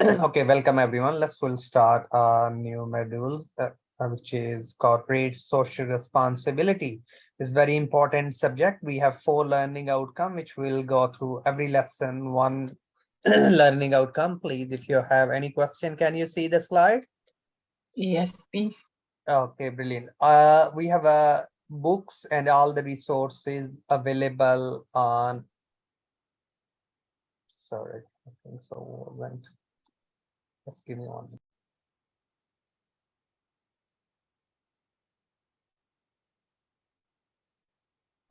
Okay, welcome everyone. We'll start our new module, which is corporate social responsibility. It's very important subject. We have 4 learning outcome, which we'll go through every lesson, one learning outcome. Please, if you have any question, can you see the slide? Yes, please. Okay, brilliant. We have books and all the resources available on. Sorry, I think so. Went. Just give me one.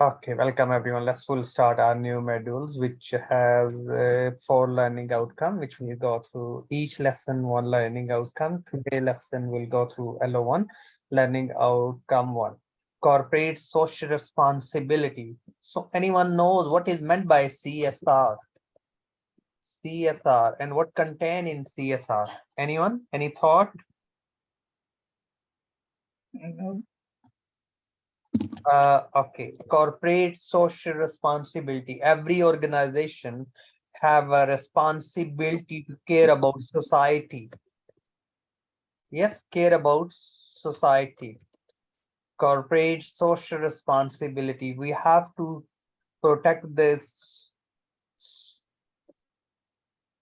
Okay, welcome everyone. We'll start our new modules, which has 4 learning outcome, which we go through each lesson, 1 learning outcome. Today lesson will go through LO1, learning outcome 1, corporate social responsibility. So anyone knows what is meant by CSR? CSR and what contain in CSR? Anyone? Any thought? No. Okay, corporate social responsibility. Every organization have a responsibility to care about society. Yes, care about society. Corporate social responsibility. We have to protect this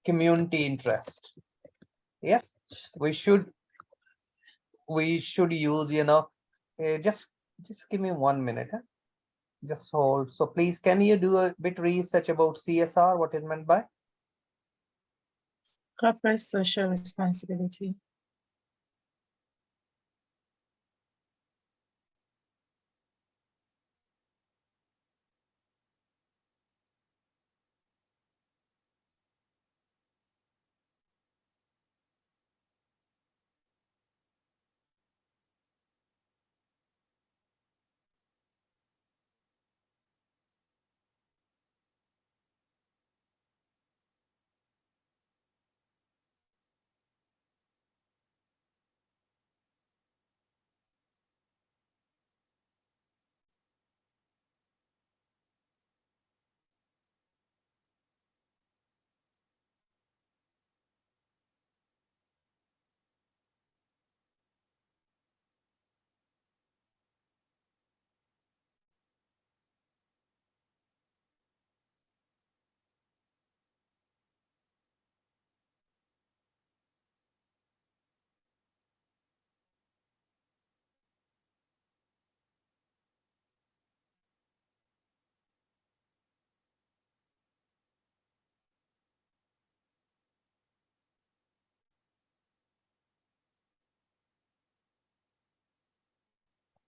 community interest. Yes, we should use, just give me 1 minute. Huh? Just hold. So please, can you do a bit research about CSR? What is meant by? Corporate social responsibility.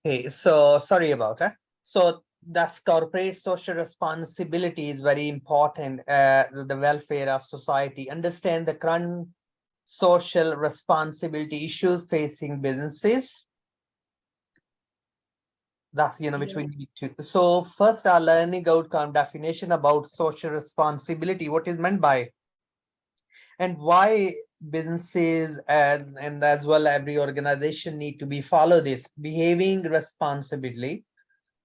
Okay, so sorry about that. So that's corporate social responsibility is very important. The welfare of society. Understand the current social responsibility issues facing businesses. That's which we need to. So first, our learning outcome definition about social responsibility. What is meant by and why businesses and as well every organization need to be follow this behaving responsibly.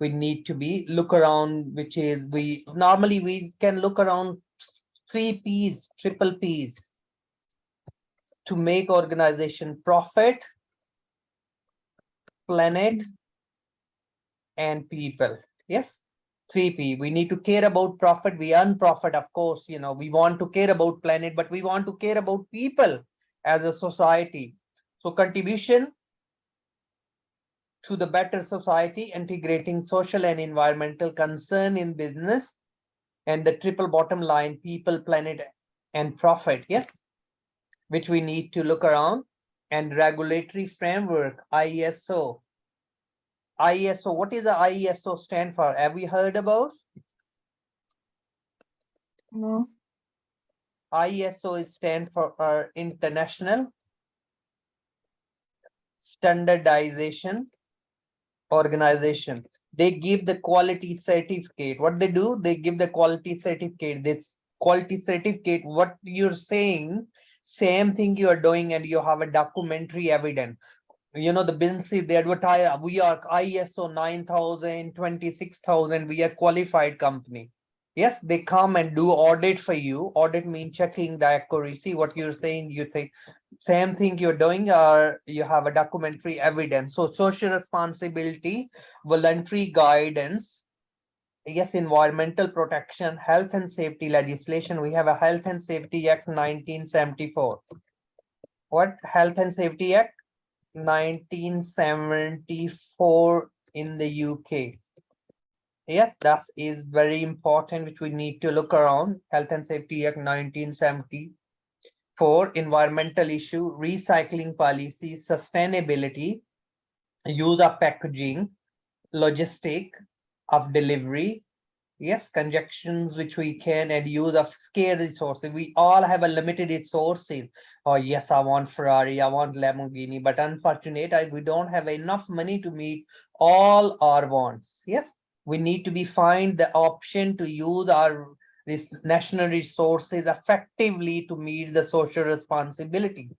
We need to be look around, which is we can look around 3 P's, triple P's to make organization profit, planet, and people. Yes, 3P. We need to care about profit. We earn profit, of course. We want to care about planet, but we want to care about people as a society. So contribution to the better society, integrating social and environmental concern in business, and the triple bottom line, people, planet, and profit. Yes, which we need to look around. And regulatory framework, ISO. ISO, what is the ISO stand for? Have we heard about? No. ISO is stand for International Standardization Organization. They give the quality certificate. What they do, they give the quality certificate. This quality certificate, what you're saying, same thing you are doing, and you have a documentary evidence. The businesses, they advertise, we are ISO 9000, 26000, we are qualified company. Yes, they come and do audit for you. Audit means checking the accuracy. What you're saying, you think same thing you're doing, or you have a documentary evidence. So social responsibility, voluntary guidance, yes, environmental protection, health and safety legislation. We have a Health and Safety Act 1974. What Health and Safety Act 1974 in the UK? Yes, that is very important, which we need to look around. Health and Safety Act 1974, environmental issue, recycling policy, sustainability, use of packaging, logistic of delivery, yes, conjunctions which we can, and use of scarce resources. We all have a limited resources. Oh yes, I want Ferrari, I want Lamborghini, but unfortunately we don't have enough money to meet all our wants. Yes, we need to be find the option to use our national resources effectively to meet the social responsibility.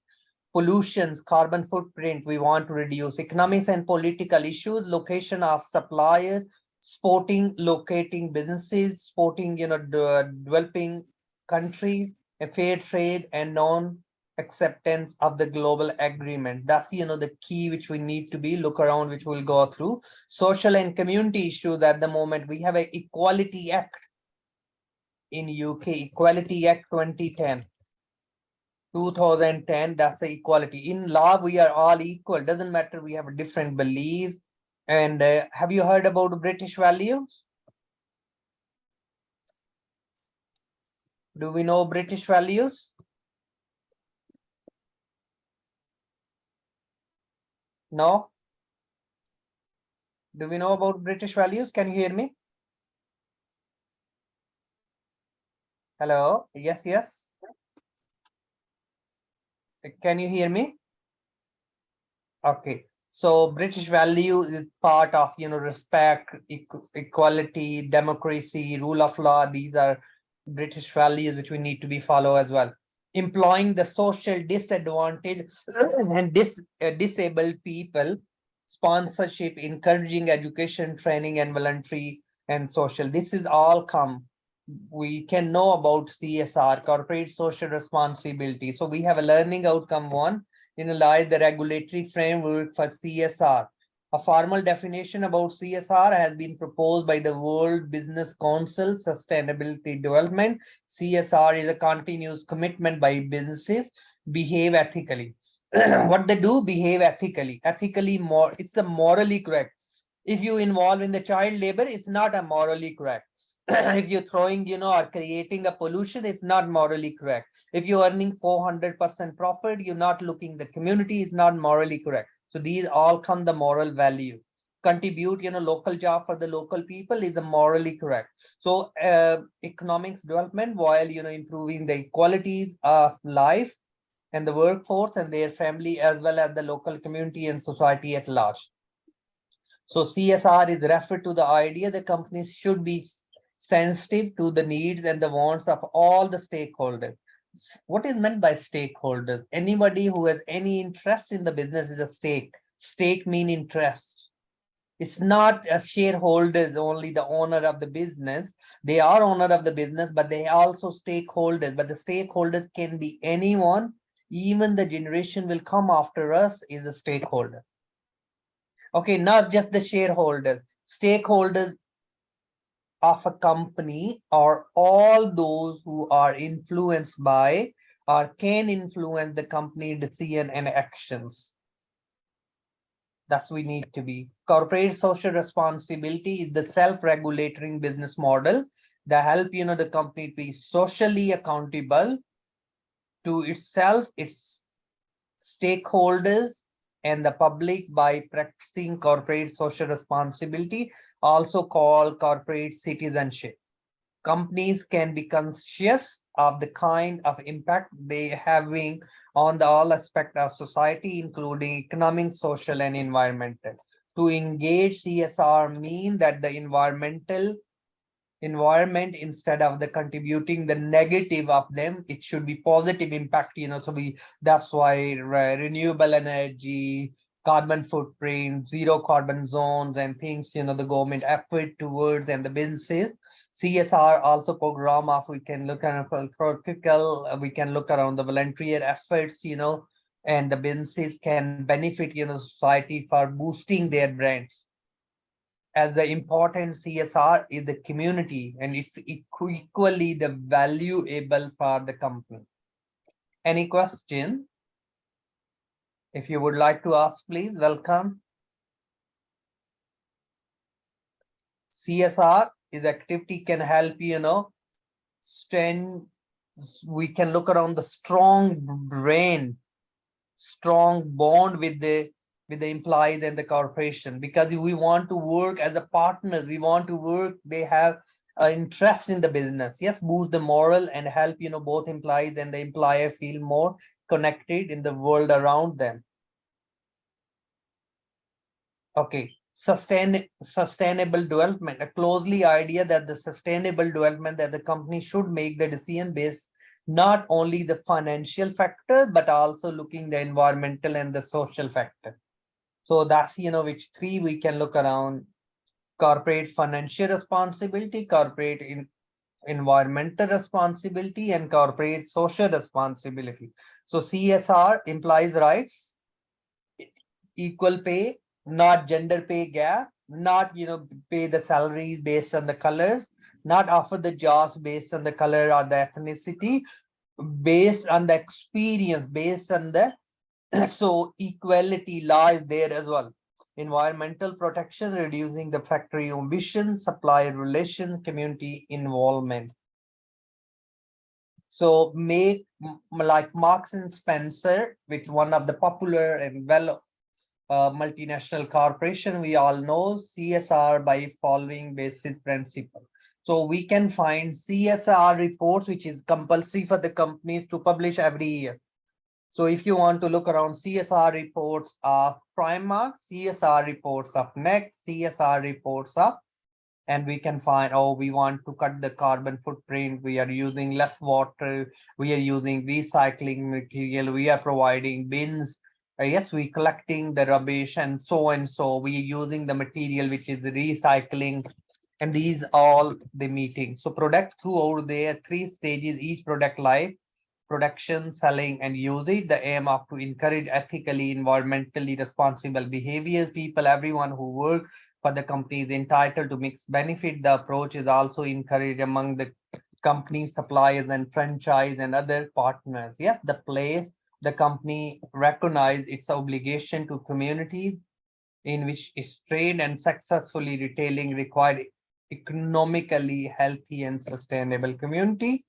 Pollutions, carbon footprint, we want to reduce. Economics and political issues, location of suppliers, supporting locating businesses, supporting developing countries, a fair trade, and non-acceptance of the global agreement. That's the key which we need to be look around, which we'll go through. Social and community issues. At the moment we have a Equality Act in UK, Equality Act 2010. 2010, that's the equality. In law, we are all equal. Doesn't matter, we have different beliefs. And have you heard about British values? Do we know British values? No? Do we know about British values? Can you hear me? Hello? Yes, yes. Can you hear me? Okay. So British value is part of, respect, equality, democracy, rule of law. These are British values which we need to be follow as well. Employing the social disadvantaged and disabled people, sponsorship, encouraging education, training, and voluntary and social. This is all come. We can know about CSR, corporate social responsibility. So we have a learning outcome one, analyze the regulatory framework for CSR. A formal definition about CSR has been proposed by the World Business Council Sustainability Development. CSR is a continuous commitment by businesses behave ethically. What they do, behave ethically. Ethically, more it's a morally correct. If you involve in the child labor, it's not a morally correct. If you're throwing, or creating a pollution, it's not morally correct. If you're earning 400% profit, you're not looking, the community is not morally correct. So these all come the moral value. Contribute, local job for the local people is a morally correct. So economics development while, improving the quality of life and the workforce and their family, as well as the local community and society at large. So CSR is referred to the idea that companies should be sensitive to the needs and the wants of all the stakeholders. What is meant by stakeholders? Anybody who has any interest in the business is a stake. Stake mean interest. It's not a shareholders only the owner of the business. They are owner of the business, but they are also stakeholders. But the stakeholders can be anyone. Even the generation will come after us is a stakeholder. Okay, not just the shareholders, stakeholders of a company are all those who are influenced by or can influence the company decision and actions. That's we need to be. Corporate social responsibility is the self-regulating business model that help the company to be socially accountable to itself, its stakeholders, and the public by practicing corporate social responsibility, also called corporate citizenship. Companies can be conscious of the kind of impact they having on the all aspect of society, including economic, social, and environmental. To engage CSR mean that the environment, instead of the contributing the negative of them, it should be positive impact. So that's why renewable energy, carbon footprint, zero carbon zones, and things, the government effort towards, and the businesses CSR also program of, we can look at critical, we can look around the volunteer efforts, and the businesses can benefit, society for boosting their brands. As the important CSR is the community, and it's equally the valuable for the company. Any question? If you would like to ask, please welcome. CSR is activity can help, strength. We can look around the strong brain, strong bond with the employees and the corporation, because we want to work as a partner. We want to work, they have an interest in the business. Yes, boost the moral and help, both employees and the employer feel more connected in the world around them. Okay, sustainable development, a closely idea that the sustainable development, that the company should make the decision based not only the financial factor, but also looking the environmental and the social factor. So that's, which three we can look around: corporate financial responsibility, corporate environmental responsibility, and corporate social responsibility. So CSR implies rights, equal pay, not gender pay gap, not, pay the salaries based on the colors, not offer the jobs based on the color or the ethnicity, based on the experience, based on the so equality law is there as well. Environmental protection, reducing the factory emissions, supplier relations, community involvement. So make like Marks and Spencer, which one of the popular and well multinational corporation, we all know CSR by following basic principle. So we can find CSR reports, which is compulsory for the companies to publish every year. So if you want to look around CSR reports of Primark, CSR reports of Next, CSR reports of, and we can find, oh, we want to cut the carbon footprint, we are using less water, we are using recycling material, we are providing bins, yes, we collecting the rubbish, and so we are using the material which is recycling, and these all the meetings. So product throughout there, 3 stages, each product life: production, selling, and usage. The aim of to encourage ethically, environmentally responsible behaviors. People, everyone who work for the company is entitled to mixed benefit. The approach is also encouraged among the company suppliers and franchise and other partners. Yes, the place the company recognize its obligation to communities in which its trade and successfully retailing require economically healthy and sustainable community.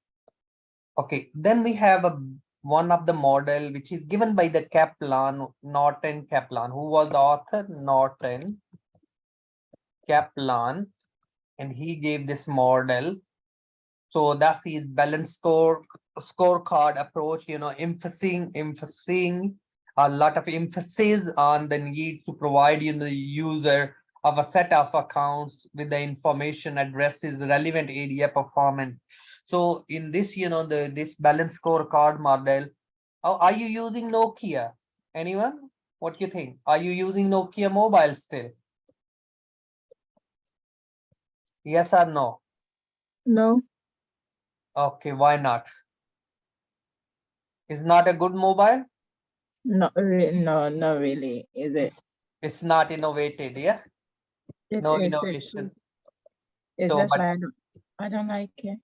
Okay, then we have one of the model which is given by the Norton Kaplan. Who was the author? Norton Kaplan, and he gave this model. So that's his balanced scorecard approach, emphasizing a lot of emphasis on the need to provide, the user of a set of accounts with the information addresses relevant area performance. So in this, this balanced scorecard model, are you using Nokia? Anyone? What do you think? Are you using Nokia mobile still? Yes or no? No. Okay, why not? Is not a good mobile? No, not really. Is it? It's not innovated, yeah? No innovation. It's So, just but like I don't like it.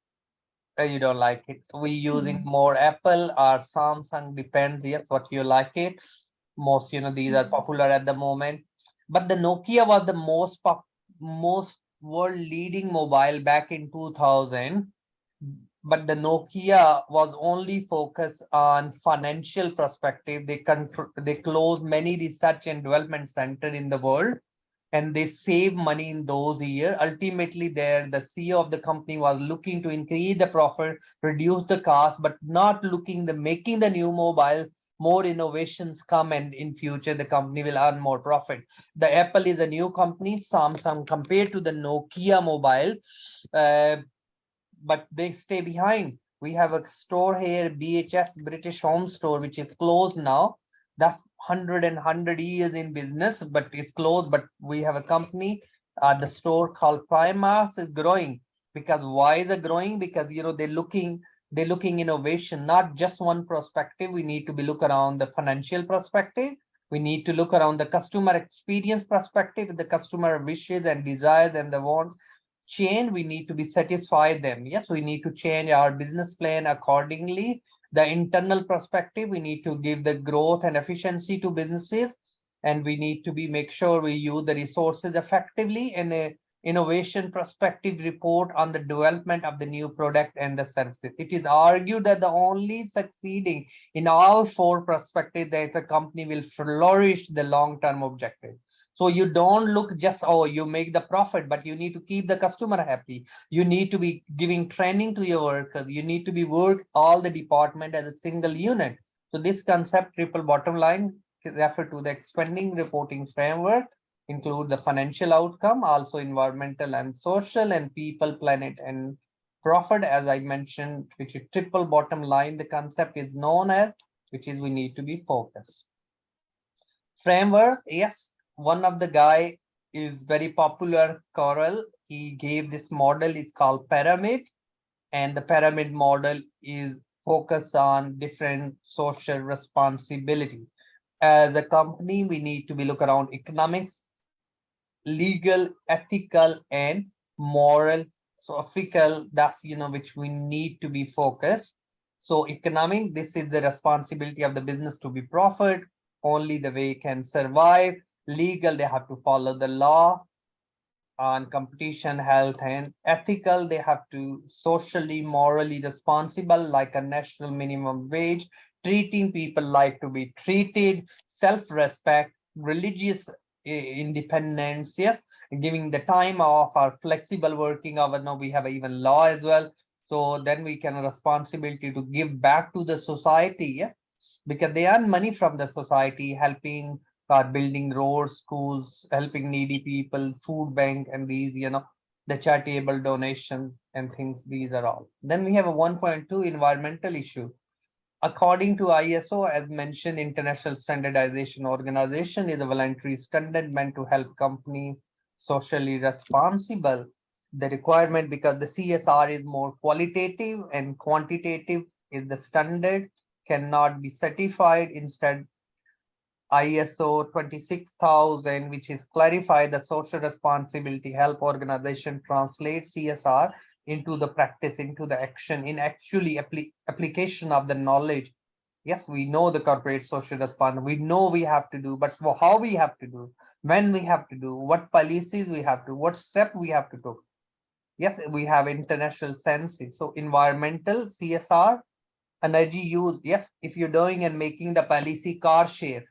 you don't like it. So we using more Apple or Samsung, depends, yes, what you like it. Most, these are popular at the moment. But the Nokia was the most world leading mobile back in 2000. But the Nokia was only focused on financial perspective. They closed many research and development centers in the world, and they save money in those years. Ultimately, the CEO of the company was looking to increase the profit, reduce the cost, but not looking the making the new mobile. More innovations come, and in future the company will earn more profit. The Apple is a new company, Samsung, compared to the Nokia mobile, but they stay behind. We have a store here, BHS, British Home Store, which is closed now. That's 100 years in business, but it's closed. But we have a company, the store called Primark is growing. Because why is it growing? Because they're looking innovation, not just one perspective. We need to be look around the financial perspective. We need to look around the customer experience perspective, the customer wishes and desires and the wants change. We need to be satisfied them. Yes, we need to change our business plan accordingly. The internal perspective, we need to give the growth and efficiency to businesses, and we need to be make sure we use the resources effectively, and a innovation perspective report on the development of the new product and the services. It is argued that the only succeeding in all four perspectives that the company will flourish the long-term objective. So you don't look just, oh, you make the profit, but you need to keep the customer happy. You need to be giving training to your workers. You need to be work all the department as a single unit. So this concept, triple bottom line, refer to the expanding reporting framework, include the financial outcome, also environmental and social, and people, planet, and profit, as I mentioned, which is triple bottom line. The concept is known as, which is we need to be focused. Framework, yes, one of the guy is very popular, Coral. He gave this model, it's called pyramid, and the pyramid model is focused on different social responsibility. As a company, we need to be look around economics, legal, ethical, and moral. So ethical, that's which we need to be focused. So economic, this is the responsibility of the business to be profit, only the way can survive. Legal, they have to follow the law on competition, health, and ethical, they have to socially, morally responsible, like a national minimum wage, treating people like to be treated, self-respect, religious independence, yes, giving the time off or flexible working hour. Now we have even law as well. So then we can responsibility to give back to the society, yes, because they earn money from the society, helping or building roads, schools, helping needy people, food bank, and these, the charitable donations and things, these are all. Then we have a 1.2 environmental issue. According to ISO, as mentioned, International Standardization Organization is a voluntary standard meant to help company socially responsible. The requirement, because the CSR is more qualitative and quantitative, is the standard cannot be certified. Instead, ISO 26000, which is clarify the social responsibility, help organization translate CSR into the practice, into the action, in actually application of the knowledge. Yes, we know the corporate social responsibility, we know we have to do, but how we have to do, when we have to do, what policies we have to, what step we have to do. Yes, we have international senses. So environmental, CSR, energy use. Yes, if you're doing and making the policy car share,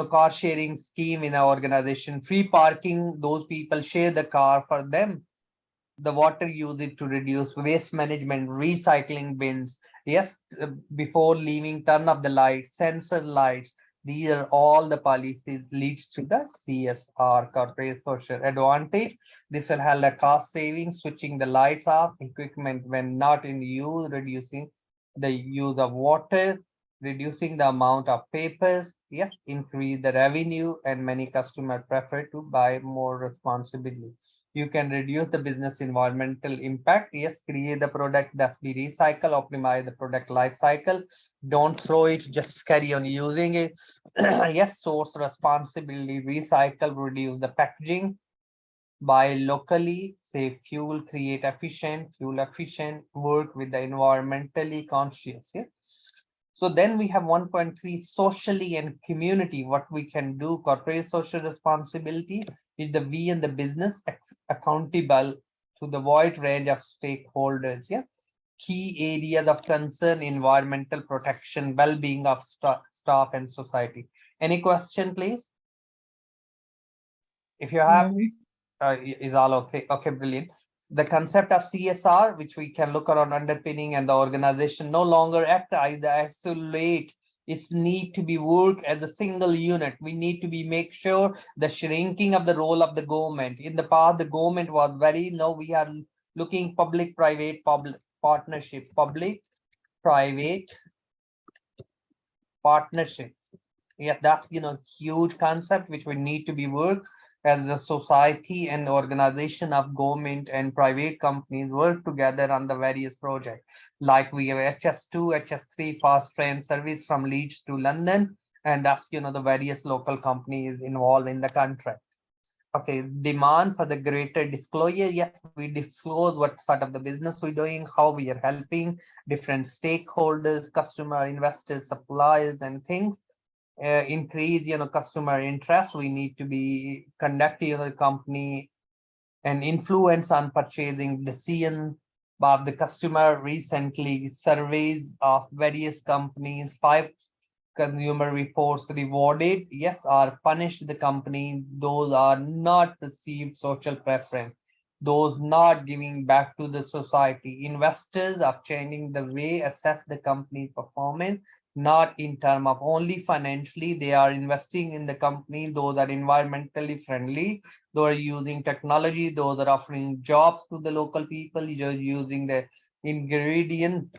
car sharing scheme in our organization, free parking, those people share the car for them. The water usage to reduce waste management, recycling bins. Yes, before leaving, turn off the lights, sensor lights. These are all the policies leads to the CSR, corporate social advantage. This will have a cost saving, switching the lights off, equipment when not in use, reducing the use of water, reducing the amount of papers. Yes, increase the revenue, and many customers prefer to buy more responsibly. You can reduce the business environmental impact. Yes, create the product that's be recycled, optimize the product life cycle. Don't throw it, just carry on using it. Yes, source responsibility, recycle, reduce the packaging, buy locally, save fuel, create fuel efficient, work with the environmentally conscious. Yeah. So then we have 1.3 socially and community, what we can do. Corporate social responsibility is the we and the business accountable to the wide range of stakeholders. Yeah. Key areas of concern: environmental protection, well-being of staff and society. Any question, please? If you have, is all okay? Okay, brilliant. The concept of CSR, which we can look around underpinning, and the organization no longer act as isolate. It need to be work as a single unit. We need to be make sure the shrinking of the role of the government. In the past, the government was very, now we are looking public-private partnership, public-private partnership. Yeah, that's huge concept which we need to be work. as a society and organization of government and private companies work together on the various projects. Like we have HS2, HS3 fast train service from Leeds to London, and that's the various local companies involved in the contract. Okay, demand for the greater disclosure. Yes, we disclose what sort of the business we're doing, how we are helping different stakeholders, customer, investors, suppliers, and things. Increase customer interest. We need to be conducting the company and influence on purchasing decision of the customer. Recently, surveys of various companies, 5 consumer reports rewarded, yes, or punished the company. Those are not received social preference. Those not giving back to the society. Investors are changing the way assess the company performance, not in terms of only financially. They are investing in the company. Those are environmentally friendly. Those are using technology. Those are offering jobs to the local people. You're using the ingredient.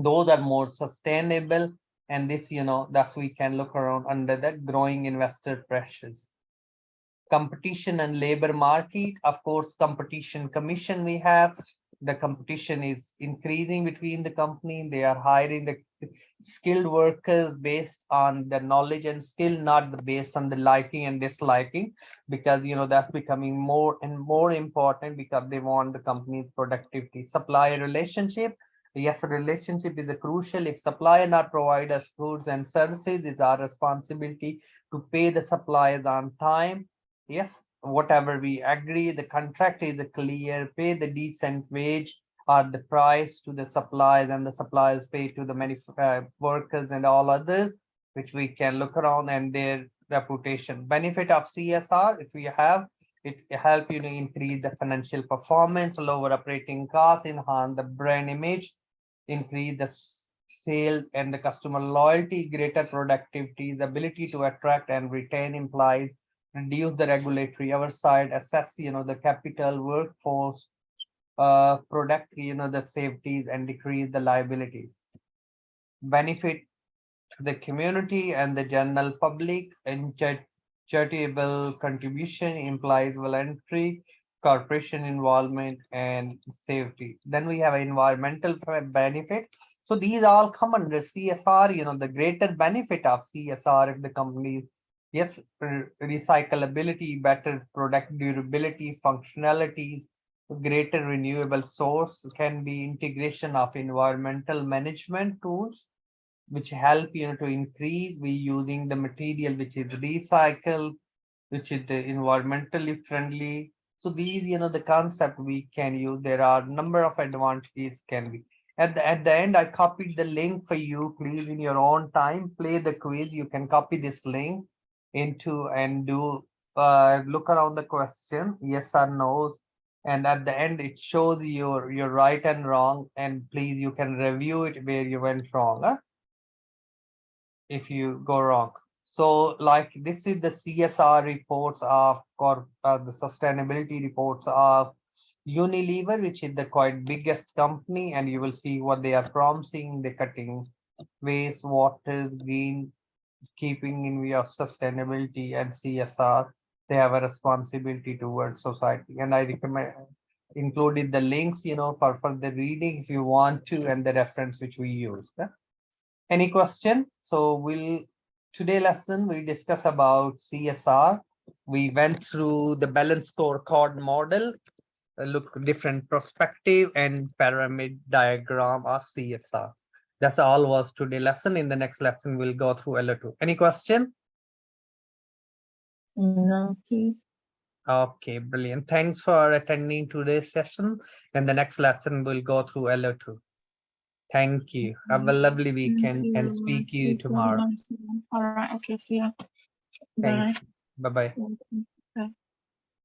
Those are more sustainable. And this, thus we can look around under the growing investor pressures. Competition and labor market. Of course, competition commission we have. The competition is increasing between the company. They are hiring the skilled workers based on the knowledge and skill, not based on the liking and disliking, because that's becoming more and more important because they want the company's productivity. Supplier relationship. Yes, relationship is a crucial. If supplier not provide us goods and services, it's our responsibility to pay the suppliers on time. Yes, whatever we agree, the contract is clear, pay the decent wage or the price to the suppliers, and the suppliers pay to the workers and all others, which we can look around, and their reputation. Benefit of CSR, if we have, it help you to increase the financial performance, lower operating costs, enhance the brand image, increase the sales and the customer loyalty, greater productivity, the ability to attract and retain employees, reduce the regulatory oversight, assess the capital workforce, product the safeties, and decrease the liabilities. Benefit to the community and the general public, and charitable contribution implies voluntary corporation involvement and safety. Then we have environmental benefit. So these all come under CSR. The greater benefit of CSR if the company, yes, recyclability, better product durability, functionalities, greater renewable source, can be integration of environmental management tools, which help to increase we using the material which is recycled, which is the environmentally friendly. So these the concept we can use. There are number of advantages can be. At the end, I copied the link for you. Please, in your own time, play the quiz. You can copy this link into and do look around the question, yes or no, and at the end it shows your right and wrong, and please you can review it where you went wrong, if you go wrong. So like this is the CSR reports of the sustainability reports of Unilever, which is the quite biggest company, and you will see what they are promising. They're cutting waste, water, green, keeping in view of sustainability and CSR. They have a responsibility towards society, and I recommend included the links for further reading if you want to, and the reference which we use. Any question? So today lesson we discuss about CSR. We went through the balanced scorecard model, look different perspective and pyramid diagram of CSR. That's all was today lesson. In the next lesson we'll go through LO2. Any question? No, please. Okay, brilliant. Thanks for attending today's session. And the next lesson we'll go through LO2. Thank you. Have a lovely weekend and speak to you tomorrow. All right, okay, see you. Thank Bye. you. Bye-bye. Bye.